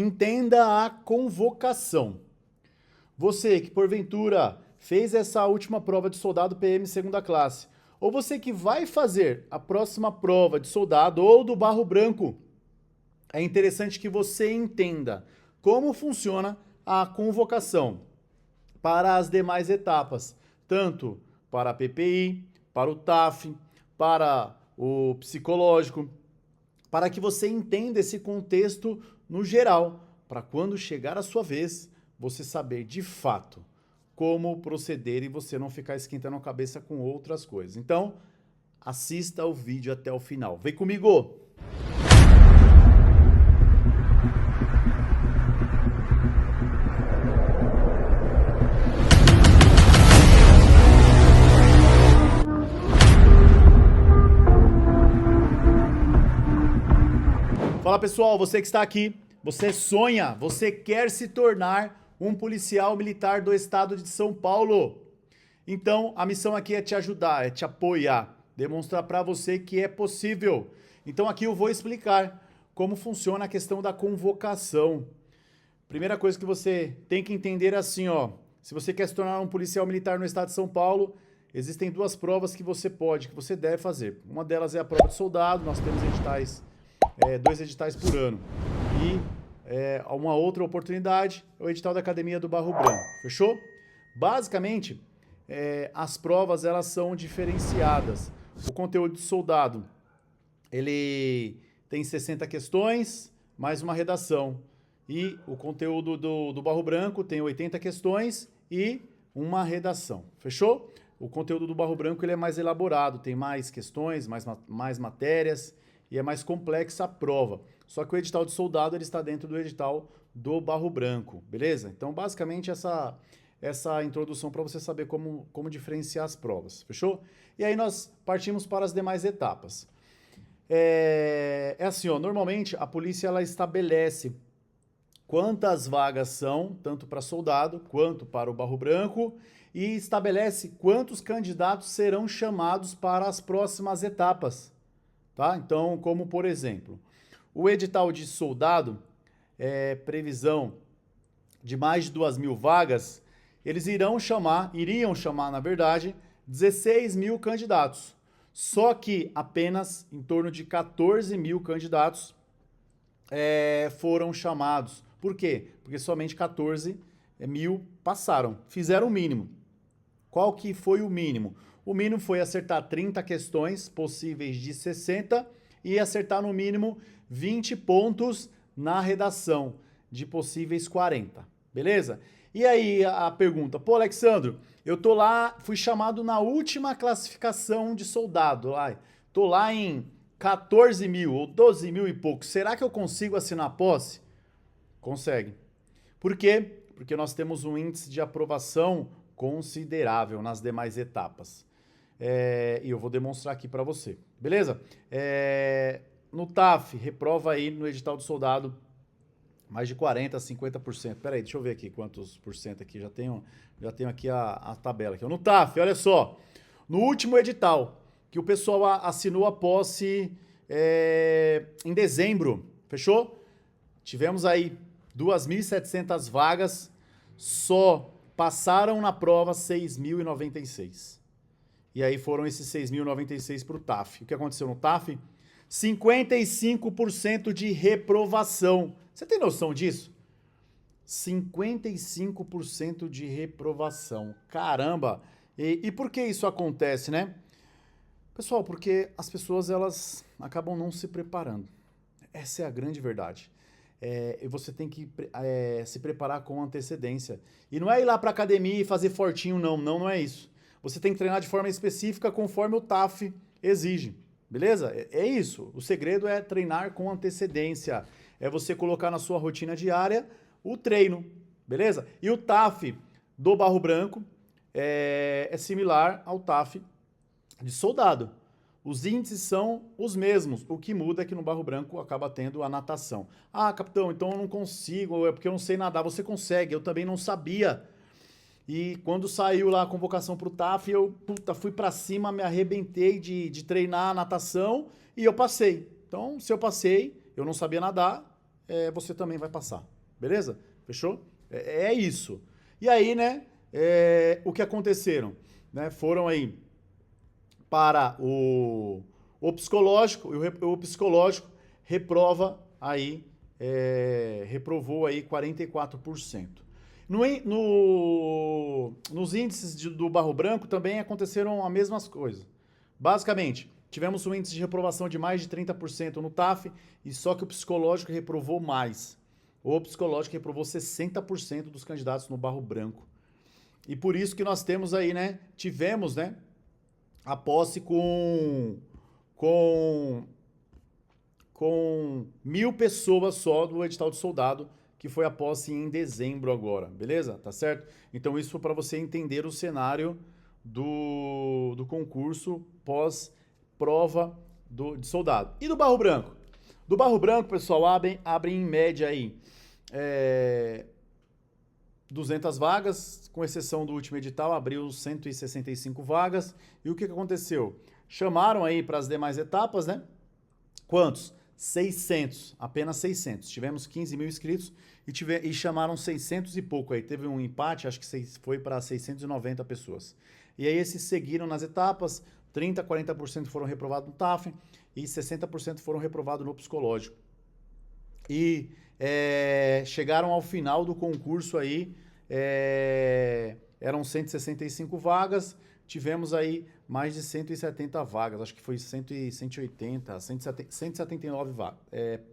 Entenda a convocação. Você que, porventura, fez essa última prova de soldado PM segunda classe, ou você que vai fazer a próxima prova de soldado ou do barro branco, é interessante que você entenda como funciona a convocação para as demais etapas, tanto para a PPI, para o TAF, para o psicológico, para que você entenda esse contexto no geral, para quando chegar a sua vez, você saber de fato como proceder e você não ficar esquentando a cabeça com outras coisas. Então, assista o vídeo até o final. Vem comigo! Fala pessoal, você que está aqui, você sonha, você quer se tornar um policial militar do estado de São Paulo. Então, a missão aqui é te ajudar, é te apoiar, demonstrar para você que é possível. Então aqui eu vou explicar como funciona a questão da convocação. Primeira coisa que você tem que entender é assim, ó, se você quer se tornar um policial militar no estado de São Paulo, existem duas provas que você deve fazer. Uma delas é a prova de soldado, nós temos editais, 2 editais por ano. E uma outra oportunidade é o edital da Academia do Barro Branco, fechou? Basicamente, as provas elas são diferenciadas. O conteúdo de soldado, ele tem 60 questões, mais uma redação. E o conteúdo do Barro Branco tem 80 questões e uma redação, fechou? O conteúdo do Barro Branco ele é mais elaborado, tem mais questões, mais matérias e é mais complexa a prova. Só que o edital de soldado ele está dentro do edital do Barro Branco, beleza? Então, basicamente, essa introdução para você saber como diferenciar as provas, fechou? E aí nós partimos para as demais etapas. É assim, ó, normalmente a polícia ela estabelece quantas vagas são, tanto para soldado quanto para o Barro Branco, e estabelece quantos candidatos serão chamados para as próximas etapas. Tá? Então, como por exemplo, o edital de soldado, previsão de mais de 2.000 vagas, eles iriam chamar, na verdade, 16 mil candidatos. Só que apenas em torno de 14 mil candidatos foram chamados. Por quê? Porque somente 14 mil passaram, fizeram o mínimo. Qual que foi o mínimo? O mínimo foi acertar 30 questões possíveis de 60 e acertar no mínimo 20 pontos na redação de possíveis 40, beleza? E aí a pergunta, pô Alexandro, eu tô lá, fui chamado na última classificação de soldado, tô lá em 14 mil ou 12 mil e pouco, será que eu consigo assinar a posse? Consegue. Por quê? Porque nós temos um índice de aprovação considerável nas demais etapas. E eu vou demonstrar aqui para você, beleza? No TAF, reprova aí no edital do soldado mais de 40%, 50%. Peraí, deixa eu ver aqui quantos por cento aqui. Já tenho aqui a tabela. Aqui. No TAF, olha só. No último edital, que o pessoal assinou a posse em dezembro, fechou? Tivemos aí 2.700 vagas, só passaram na prova 6.096. E aí foram esses 6.096 para o TAF. O que aconteceu no TAF? 55% de reprovação. Você tem noção disso? 55% de reprovação. Caramba! E por que isso acontece, né? Pessoal, porque as pessoas elas acabam não se preparando. Essa é a grande verdade. E você tem que se preparar com antecedência. E não é ir lá para academia e fazer fortinho, não é isso. Você tem que treinar de forma específica conforme o TAF exige, beleza? É isso, o segredo é treinar com antecedência, é você colocar na sua rotina diária o treino, beleza? E o TAF do Barro Branco é similar ao TAF de soldado. Os índices são os mesmos, o que muda é que no Barro Branco acaba tendo a natação. Ah, capitão, então eu não consigo, é porque eu não sei nadar. Você consegue, eu também não sabia. E quando saiu lá a convocação para o TAF, eu fui para cima, me arrebentei de treinar a natação e eu passei. Então, se eu passei, eu não sabia nadar, você também vai passar. Beleza? Fechou? É isso. E aí, né, o que aconteceram? Né, foram aí para o psicológico, e o psicológico reprovou aí 44%. Nos índices do Barro Branco também aconteceram as mesmas coisas. Basicamente, tivemos um índice de reprovação de mais de 30% no TAF, e só que o psicológico reprovou mais. O psicológico reprovou 60% dos candidatos no Barro Branco. E por isso que nós temos aí, né, tivemos, né, a posse com 1.000 pessoas só do edital de soldado, que foi a posse em dezembro agora, beleza? Tá certo? Então isso para você entender o cenário do concurso pós-prova de soldado. E do Barro Branco? Do Barro Branco, pessoal, abre em média aí 200 vagas, com exceção do último edital, abriu 165 vagas. E o que aconteceu? Chamaram aí para as demais etapas, né? Quantos? 600, apenas 600. Tivemos 15 mil inscritos e chamaram 600 e pouco aí. Teve um empate, acho que foi para 690 pessoas. E aí esses seguiram nas etapas, 30%, 40% foram reprovados no TAF e 60% foram reprovados no psicológico. E chegaram ao final do concurso aí, eram 165 vagas, tivemos aí mais de 170 vagas, acho que foi 180, 179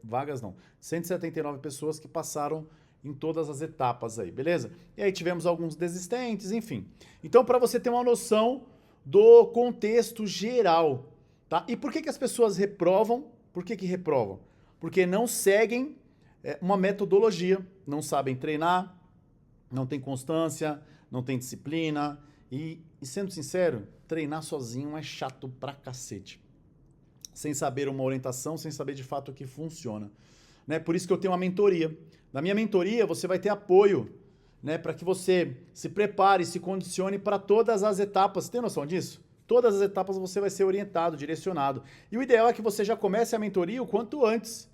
vagas não, 179 pessoas que passaram em todas as etapas aí, beleza? E aí tivemos alguns desistentes, enfim. Então, para você ter uma noção do contexto geral, tá? E por que as pessoas reprovam? Por que reprovam? Porque não seguem uma metodologia, não sabem treinar, não tem constância, não tem disciplina e sendo sincero, treinar sozinho é chato pra cacete. Sem saber uma orientação, sem saber de fato o que funciona. Né? Por isso que eu tenho uma mentoria. Na minha mentoria você vai ter apoio, né, para que você se prepare, se condicione para todas as etapas. Você tem noção disso? Todas as etapas você vai ser orientado, direcionado. E o ideal é que você já comece a mentoria o quanto antes.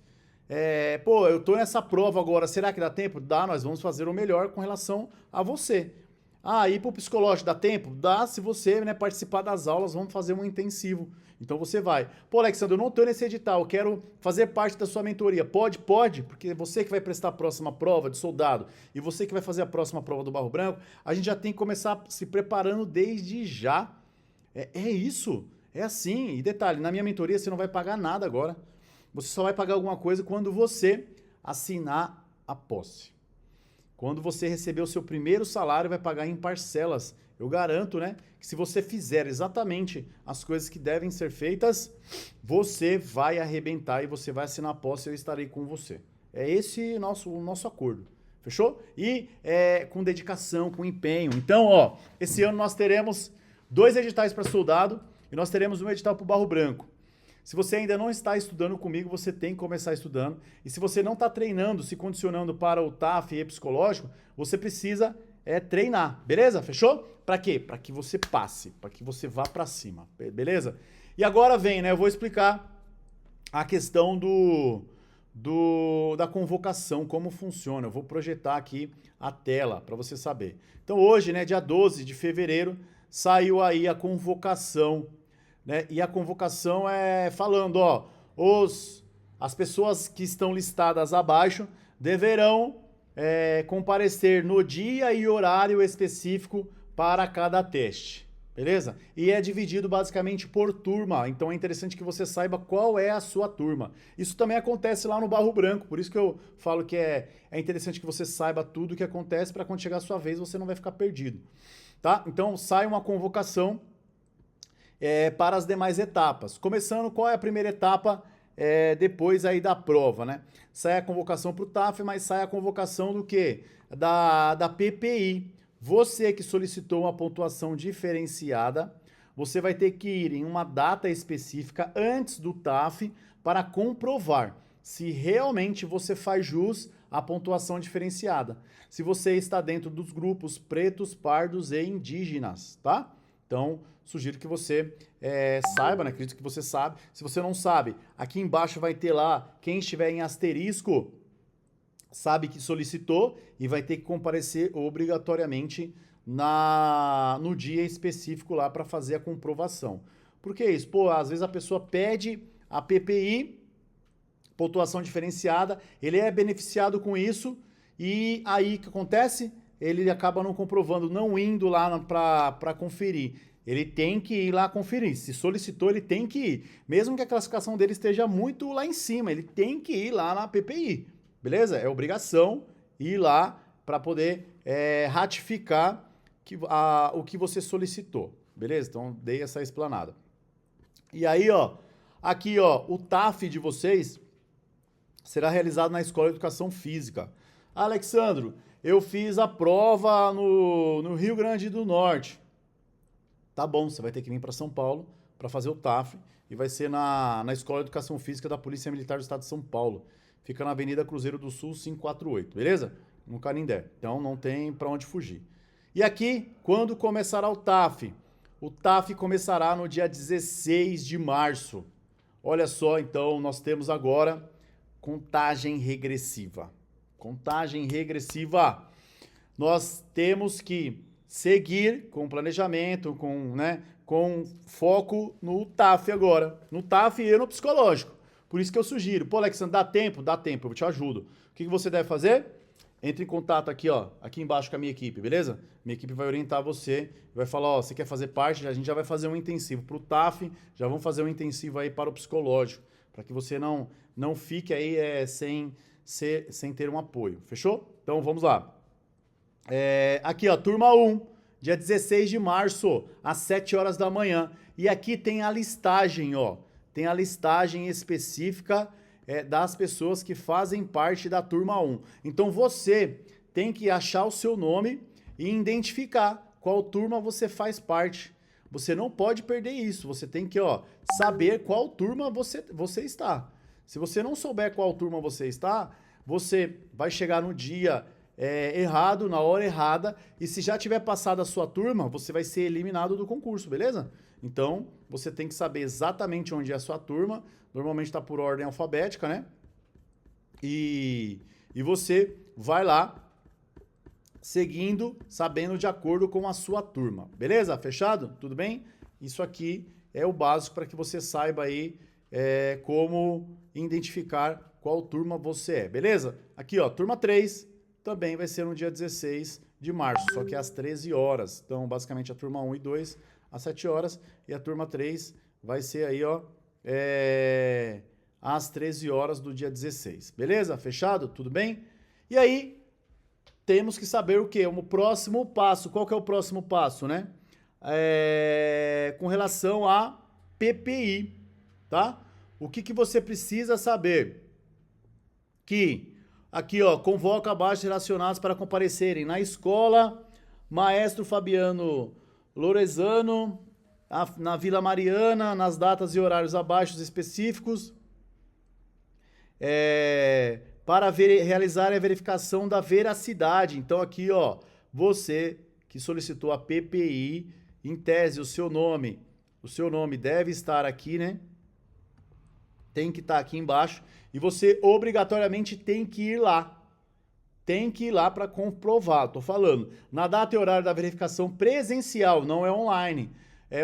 Eu tô nessa prova agora, será que dá tempo? Dá, nós vamos fazer o melhor com relação a você. Ir pro psicológico dá tempo? Dá, se você, né, participar das aulas, vamos fazer um intensivo. Então você vai. Pô, Alexandre, eu não tô nesse edital, eu quero fazer parte da sua mentoria. Pode, porque você que vai prestar a próxima prova de soldado e você que vai fazer a próxima prova do Barro Branco, a gente já tem que começar se preparando desde já. É isso, é assim. E detalhe, na minha mentoria você não vai pagar nada agora. Você só vai pagar alguma coisa quando você assinar a posse. Quando você receber o seu primeiro salário, vai pagar em parcelas. Eu garanto, né, que se você fizer exatamente as coisas que devem ser feitas, você vai arrebentar e você vai assinar a posse e eu estarei com você. É esse o nosso acordo. Fechou? E com dedicação, com empenho. Então, esse ano nós teremos 2 editais para soldado e nós teremos um edital para o Barro Branco. Se você ainda não está estudando comigo, você tem que começar estudando. E se você não está treinando, se condicionando para o TAF e psicológico, você precisa treinar, beleza? Fechou? Para quê? Para que você passe, para que você vá para cima, beleza? E agora vem, né? Eu vou explicar a questão da convocação, como funciona. Eu vou projetar aqui a tela para você saber. Então hoje, né, dia 12 de fevereiro, saiu aí a convocação, né? E a convocação falando, as pessoas que estão listadas abaixo deverão comparecer no dia e horário específico para cada teste, beleza? E é dividido basicamente por turma, então é interessante que você saiba qual é a sua turma. Isso também acontece lá no Barro Branco, por isso que eu falo que é interessante que você saiba tudo o que acontece para quando chegar a sua vez você não vai ficar perdido, tá? Então sai uma convocação para as demais etapas. Começando, qual é a primeira etapa depois aí da prova, né? Sai a convocação para o TAF, mas sai a convocação do quê? Da PPI. Você que solicitou uma pontuação diferenciada, você vai ter que ir em uma data específica antes do TAF para comprovar se realmente você faz jus à pontuação diferenciada. Se você está dentro dos grupos pretos, pardos e indígenas, tá? Então, sugiro que você saiba, né? Acredito que você sabe. Se você não sabe, aqui embaixo vai ter lá, quem estiver em asterisco, sabe que solicitou e vai ter que comparecer obrigatoriamente no dia específico lá para fazer a comprovação. Por que isso? Pô, às vezes a pessoa pede a PPI, pontuação diferenciada, ele é beneficiado com isso e aí o que acontece? Ele acaba não comprovando, não indo lá para conferir. Ele tem que ir lá conferir. Se solicitou, ele tem que ir. Mesmo que a classificação dele esteja muito lá em cima, ele tem que ir lá na PPI. Beleza? É obrigação ir lá para poder ratificar o que você solicitou. Beleza? Então, dei essa explanada. E aí, ó, aqui, ó, o TAF de vocês será realizado na Escola de Educação Física. Alexandro, eu fiz a prova no Rio Grande do Norte. Tá bom, você vai ter que vir para São Paulo para fazer o TAF e vai ser na Escola de Educação Física da Polícia Militar do Estado de São Paulo. Fica na Avenida Cruzeiro do Sul, 548, beleza? No Canindé. Então não tem para onde fugir. E aqui, quando começará o TAF? O TAF começará no dia 16 de março. Olha só, então, nós temos agora contagem regressiva. Contagem regressiva. Nós temos que seguir com planejamento, com foco no TAF agora. No TAF e no psicológico. Por isso que eu sugiro. Pô, Alexandre, dá tempo? Dá tempo, eu te ajudo. O que você deve fazer? Entre em contato aqui, ó, aqui embaixo com a minha equipe, beleza? Minha equipe vai orientar você, vai falar, ó, você quer fazer parte? A gente já vai fazer um intensivo para o TAF, já vamos fazer um intensivo aí para o psicológico, para que você não fique aí sem ter um apoio, fechou? Então vamos lá. Aqui, ó, turma 1, dia 16 de março, às 7 horas da manhã. E aqui tem a listagem, ó, tem a listagem específica das pessoas que fazem parte da turma 1. Então você tem que achar o seu nome e identificar qual turma você faz parte. Você não pode perder isso, você tem que, ó, saber qual turma você está. Se você não souber qual turma você está, você vai chegar no dia errado, na hora errada, e se já tiver passado a sua turma, você vai ser eliminado do concurso, beleza? Então, você tem que saber exatamente onde é a sua turma. Normalmente está por ordem alfabética, né? E você vai lá seguindo, sabendo de acordo com a sua turma. Beleza? Fechado? Tudo bem? Isso aqui é o básico para que você saiba aí como identificar qual turma você é. Beleza? Aqui, ó, turma 3 também vai ser no dia 16 de março, só que às 13 horas. Então, basicamente, a turma 1 e 2 às 7 horas e a turma 3 vai ser aí, ó, às 13 horas do dia 16. Beleza? Fechado? Tudo bem? E aí, temos que saber o quê? O próximo passo. Qual que é o próximo passo, né? Com relação a PPI, tá? O que você precisa saber? Que aqui, ó, convoca abaixo relacionados para comparecerem na escola Maestro Fabiano Lorenzano, na Vila Mariana, nas datas e horários abaixo específicos, para realizar a verificação da veracidade. Então aqui, ó, você que solicitou a PPI, em tese, o seu nome deve estar aqui, né? Tem que estar aqui embaixo. E você obrigatoriamente tem que ir lá. Tem que ir lá para comprovar. Tô falando. Na data e horário da verificação presencial, não é online.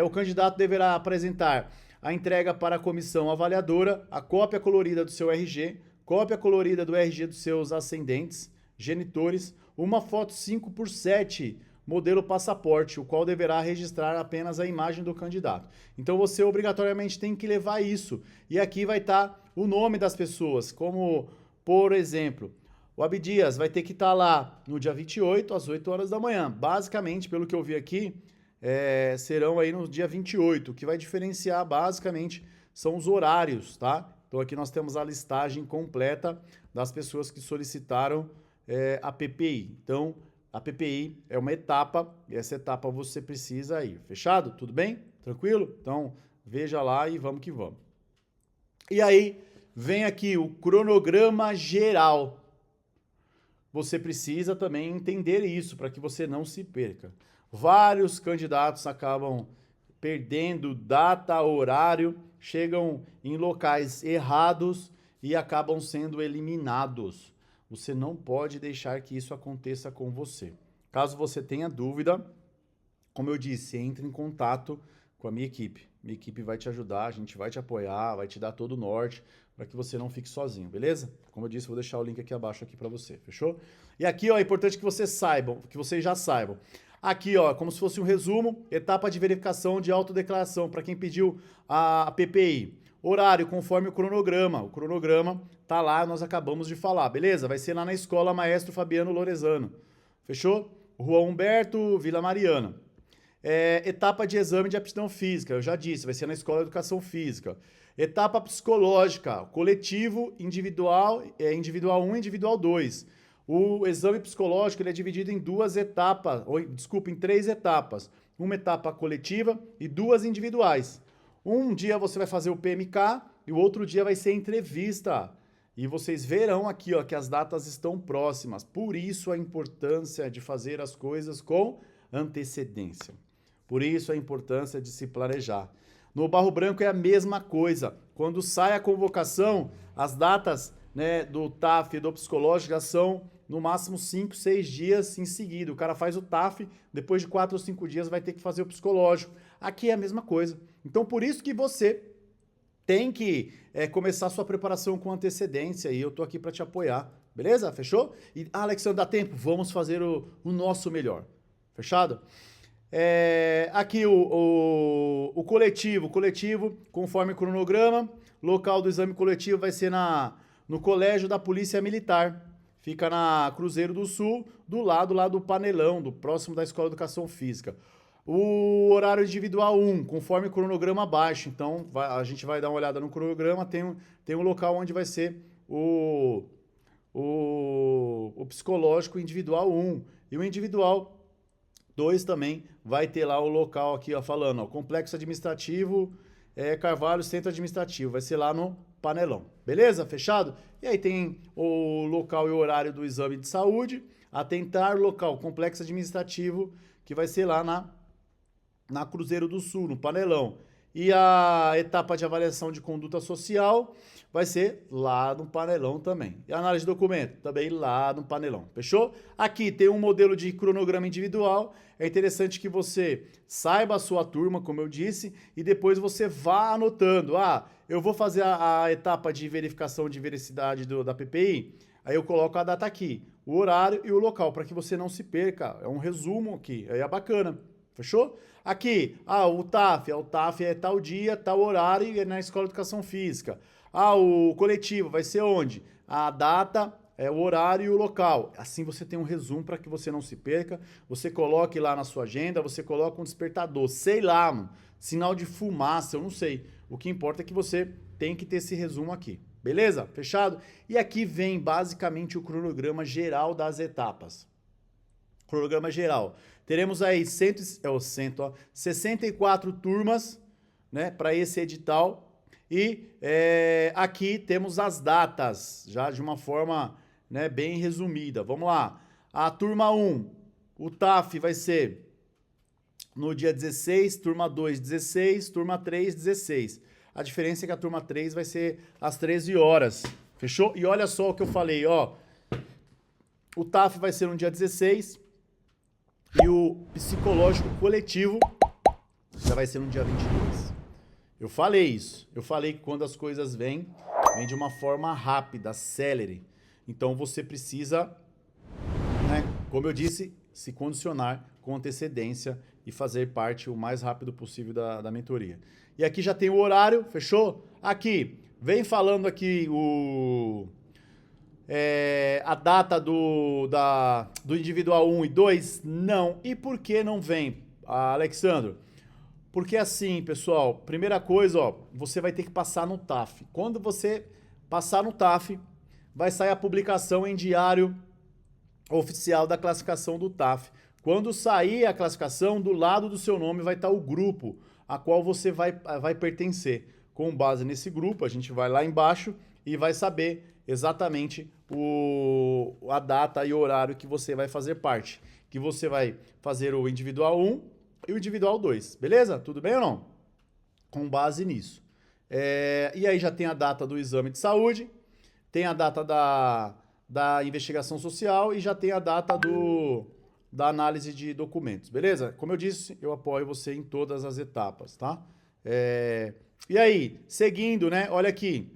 O candidato deverá apresentar a entrega para a comissão avaliadora, a cópia colorida do seu RG, cópia colorida do RG dos seus ascendentes, genitores, uma foto 5x7, modelo passaporte, o qual deverá registrar apenas a imagem do candidato. Então você obrigatoriamente tem que levar isso. E aqui vai estar o nome das pessoas, como, por exemplo, o Abdias vai ter que estar lá no dia 28, às 8 horas da manhã. Basicamente, pelo que eu vi aqui, serão aí no dia 28. O que vai diferenciar, basicamente, são os horários, tá? Então aqui nós temos a listagem completa das pessoas que solicitaram a PPI. Então, a PPI é uma etapa, e essa etapa você precisa ir. Fechado? Tudo bem? Tranquilo? Então, veja lá e vamos que vamos. E aí, vem aqui o cronograma geral. Você precisa também entender isso, para que você não se perca. Vários candidatos acabam perdendo data, horário, chegam em locais errados e acabam sendo eliminados. Você não pode deixar que isso aconteça com você. Caso você tenha dúvida, como eu disse, entre em contato com a minha equipe. Minha equipe vai te ajudar, a gente vai te apoiar, vai te dar todo o norte para que você não fique sozinho, beleza? Como eu disse, vou deixar o link aqui abaixo aqui para você, fechou? E aqui, ó, é importante que vocês saibam, que vocês já saibam. Aqui, ó, como se fosse um resumo, etapa de verificação de autodeclaração para quem pediu a PPI. Horário, conforme o cronograma. O cronograma tá lá, nós acabamos de falar, beleza? Vai ser lá na Escola Maestro Fabiano Lorenzano. Fechou? Rua Humberto, Vila Mariana. Etapa de exame de aptidão física, eu já disse, vai ser na Escola de Educação Física. Etapa psicológica, coletivo, individual, individual 1 e individual 2. O exame psicológico ele é dividido em duas etapas, em 3 etapas. Uma etapa coletiva e 2 individuais. Um dia você vai fazer o PMK e o outro dia vai ser entrevista. E vocês verão aqui, ó, que as datas estão próximas. Por isso a importância de fazer as coisas com antecedência. Por isso a importância de se planejar. No Barro Branco é a mesma coisa. Quando sai a convocação, as datas, né, do TAF e do psicológico já são no máximo 5, 6 dias em seguida. O cara faz o TAF, depois de 4 ou 5 dias vai ter que fazer o psicológico. Aqui é a mesma coisa. Então por isso que você tem que começar a sua preparação com antecedência e eu tô aqui para te apoiar. Beleza? Fechou? E, Alexandre, dá tempo? Vamos fazer o nosso melhor. Fechado? Aqui o coletivo, conforme o cronograma, local do exame coletivo vai ser no Colégio da Polícia Militar. Fica na Cruzeiro do Sul, do lado lá do Panelão, próximo da Escola de Educação Física. O horário individual 1, conforme o cronograma abaixo. Então, a gente vai dar uma olhada no cronograma, tem um local onde vai ser o psicológico individual 1. E o individual 2 também vai ter lá o local aqui, ó, falando, ó, Complexo Administrativo Carvalho, Centro Administrativo. Vai ser lá no Panelão. Beleza? Fechado? E aí tem o local e o horário do exame de saúde. Atentar local, Complexo Administrativo, que vai ser lá na Cruzeiro do Sul, no Panelão. E a etapa de avaliação de conduta social vai ser lá no Panelão também. E a análise de documento também lá no Panelão. Fechou? Aqui tem um modelo de cronograma individual. É interessante que você saiba a sua turma, como eu disse, e depois você vá anotando. Eu vou fazer a etapa de verificação de veracidade da PPI, aí eu coloco a data aqui, o horário e o local, para que você não se perca. É um resumo aqui, aí é bacana. Fechou? Aqui, o TAF é tal dia, tal horário e é na Escola de Educação Física. O coletivo vai ser onde? A data, o horário e o local. Assim você tem um resumo para que você não se perca. Você coloque lá na sua agenda, você coloca um despertador, sei lá, mano, sinal de fumaça, eu não sei. O que importa é que você tem que ter esse resumo aqui. Beleza? Fechado? E aqui vem basicamente o cronograma geral das etapas. Cronograma geral. Teremos aí 64 turmas, né, para esse edital. E aqui temos as datas, já de uma forma, né, bem resumida. Vamos lá. A turma 1, o TAF vai ser no dia 16, turma 2, 16, turma 3, 16. A diferença é que a turma 3 vai ser às 13 horas. Fechou? E olha só o que eu falei, ó. O TAF vai ser no dia 16 e o psicológico coletivo já vai ser no dia 22. Eu falei isso. Eu falei que quando as coisas vêm de uma forma rápida, célere. Então você precisa, né, como eu disse, se condicionar com antecedência e fazer parte o mais rápido possível da mentoria. E aqui já tem o horário, fechou? Aqui, vem falando aqui a data do individual 1 e 2? Não. E por que não vem, Alexandro? Porque assim, pessoal, primeira coisa, ó, você vai ter que passar no TAF. Quando você passar no TAF, vai sair a publicação em diário oficial da classificação do TAF. Quando sair a classificação, do lado do seu nome vai estar o grupo a qual você vai pertencer. Com base nesse grupo, a gente vai lá embaixo e vai saber exatamente a data e o horário que você vai fazer parte. Que você vai fazer o individual 1 e o individual 2. Beleza? Tudo bem ou não? Com base nisso. E aí já tem a data do exame de saúde, tem a data da investigação social e já tem a data da análise de documentos, beleza? Como eu disse, eu apoio você em todas as etapas, tá? E aí, seguindo, né? Olha aqui.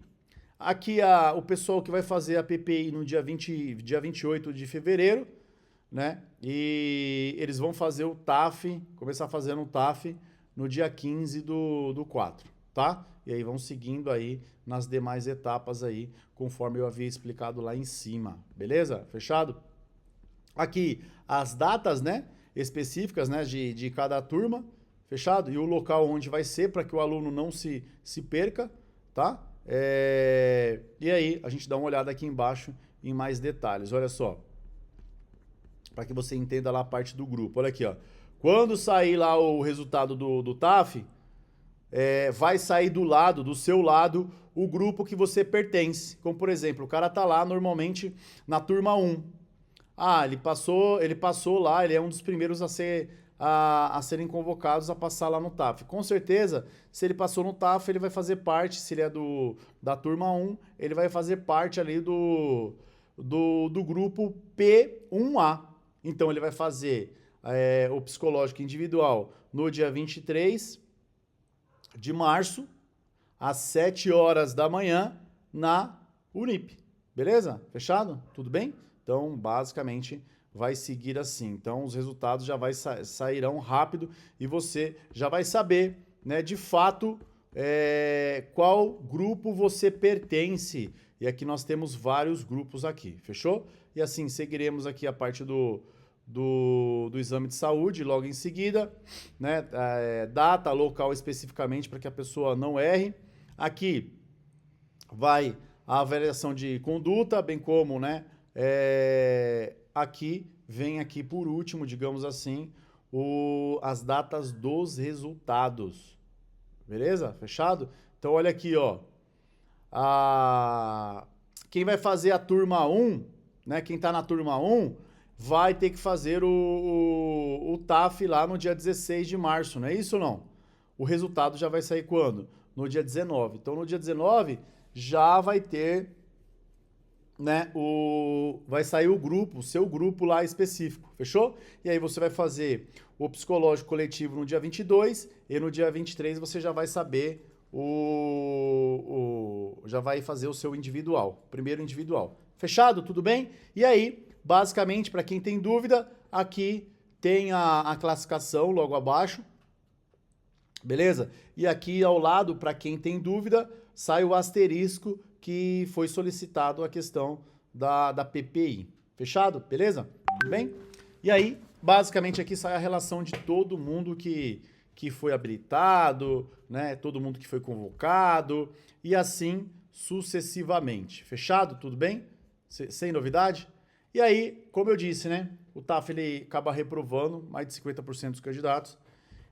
Aqui o pessoal que vai fazer a PPI no dia 28 de fevereiro, né? E eles vão fazer o TAF, começar fazendo o TAF no dia 15 do 4, tá? E aí vão seguindo aí nas demais etapas aí, conforme eu havia explicado lá em cima, beleza? Fechado? Aqui as datas, né, específicas, né, de cada turma, fechado? E o local onde vai ser, para que o aluno não se perca, tá? E aí a gente dá uma olhada aqui embaixo em mais detalhes, olha só. Para que você entenda lá a parte do grupo, olha aqui, ó. Quando sair lá o resultado do TAF, vai sair do seu lado, o grupo que você pertence. Como, por exemplo, o cara tá lá normalmente na turma 1. Ah, ele passou lá, ele é um dos primeiros a serem convocados a passar lá no TAF. Com certeza, se ele passou no TAF, ele vai fazer parte, se ele é da turma 1, ele vai fazer parte ali do grupo P1A. Então, ele vai fazer o psicológico individual no dia 23 de março, às 7 horas da manhã, na Unip. Beleza? Fechado? Tudo bem? Então, basicamente, vai seguir assim. Então, os resultados já sairão rápido e você já vai saber, né, de fato, qual grupo você pertence. E aqui nós temos vários grupos aqui, fechou? E assim, seguiremos aqui a parte do exame de saúde logo em seguida, né? Data, local especificamente para que a pessoa não erre. Aqui vai a avaliação de conduta, bem como, né? Aqui vem aqui por último, digamos assim, as datas dos resultados. Beleza? Fechado? Então olha aqui, ó. Quem vai fazer a turma 1, né? Quem tá na turma 1 vai ter que fazer o TAF lá no dia 16 de março, não é isso ou não? O resultado já vai sair quando? No dia 19. Então, no dia 19, já vai ter, né, vai sair o seu grupo lá específico, fechou? E aí você vai fazer o psicológico coletivo no dia 22 e no dia 23 você já vai saber já vai fazer o seu individual, primeiro individual. Fechado? Tudo bem? E aí, basicamente, para quem tem dúvida, aqui tem a classificação logo abaixo, beleza? E aqui ao lado, para quem tem dúvida, sai o asterisco que foi solicitado a questão da PPI. Fechado? Beleza? Tudo bem? E aí, basicamente, aqui sai a relação de todo mundo que foi habilitado, né? Todo mundo que foi convocado e assim sucessivamente. Fechado? Tudo bem? Sem novidade? E aí, como eu disse, né? O TAF ele acaba reprovando mais de 50% dos candidatos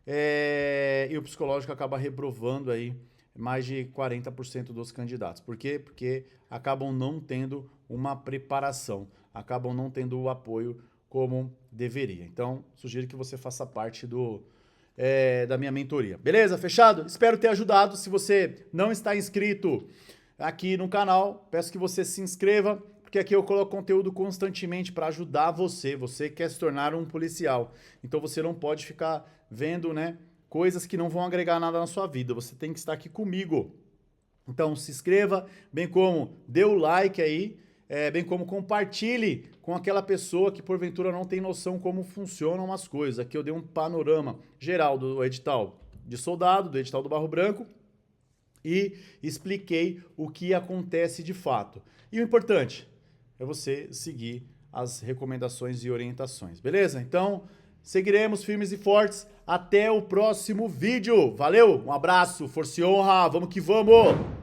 e o psicológico acaba reprovando aí mais de 40% dos candidatos. Por quê? Porque acabam não tendo uma preparação, acabam não tendo o apoio como deveria. Então, sugiro que você faça parte da minha mentoria. Beleza? Fechado? Espero ter ajudado. Se você não está inscrito aqui no canal, peço que você se inscreva, porque aqui eu coloco conteúdo constantemente para ajudar você. Você quer se tornar um policial. Então você não pode ficar vendo, né, coisas que não vão agregar nada na sua vida. Você tem que estar aqui comigo. Então se inscreva, bem como dê o like aí, bem como compartilhe com aquela pessoa que porventura não tem noção como funcionam as coisas. Aqui eu dei um panorama geral do edital de soldado, do edital do Barro Branco e expliquei o que acontece de fato. E o importante é você seguir as recomendações e orientações, beleza? Então, seguiremos firmes e fortes. Até o próximo vídeo. Valeu, um abraço, força e honra, vamos que vamos!